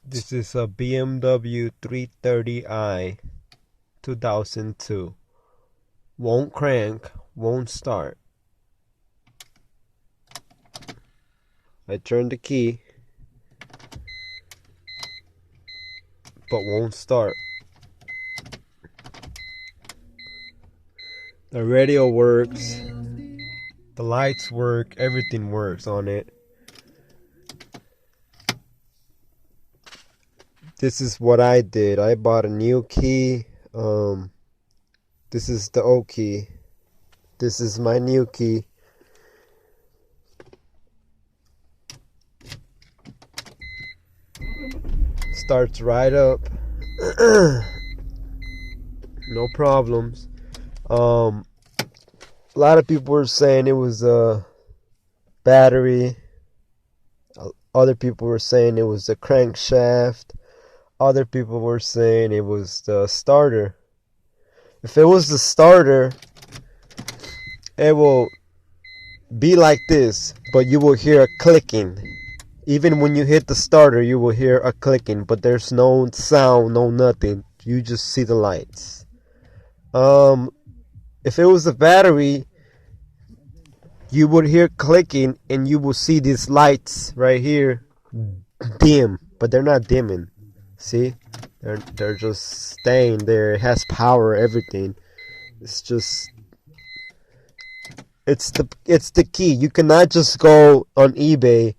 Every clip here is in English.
This is a BMW 330i 2002. Won't crank, won't start. I turn the key, but won't start. The radio works, the lights work, everything works on it. This is what I did. I bought a new key. This is the old key. This is my new key. Starts right up. No problems. A lot of people were saying it was a battery. Other people were saying it was the crankshaft. Other people were saying it was the starter. If it was the starter, it will be like this, but you will hear a clicking. Even when you hit the starter, you will hear a clicking, but there's no sound, no nothing. You just see the lights. If it was the battery, you would hear clicking and you will see these lights right here dim, but they're not dimming. See? They're just staying there. It has power, everything. It's just it's the key. You cannot just go on eBay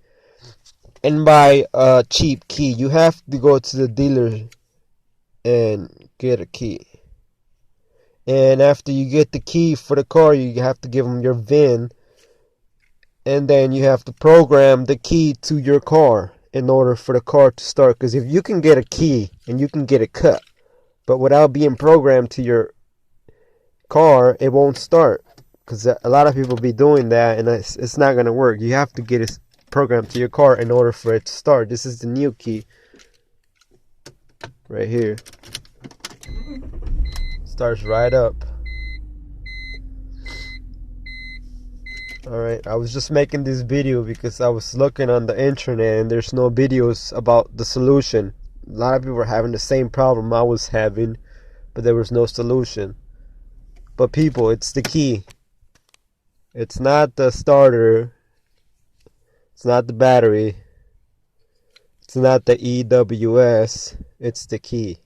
and buy a cheap key. You have to go to the dealer and get a key. And after you get the key for the car, you have to give them your VIN. And then you have to program the key to your car in order for the car to start. Because if you can get a key and you can get it cut, but without being programmed to your car, it won't start. Because a lot of people be doing that, and it's not going to work. You have to get it programmed to your car in order for it to start. This is the new key right here. Starts right up. Alright, I was just making this video because I was looking on the internet and there's no videos about the solution. A lot of people were having the same problem I was having, but there was no solution. But people, it's the key. It's not the starter. It's not the battery. It's not the EWS. It's the key.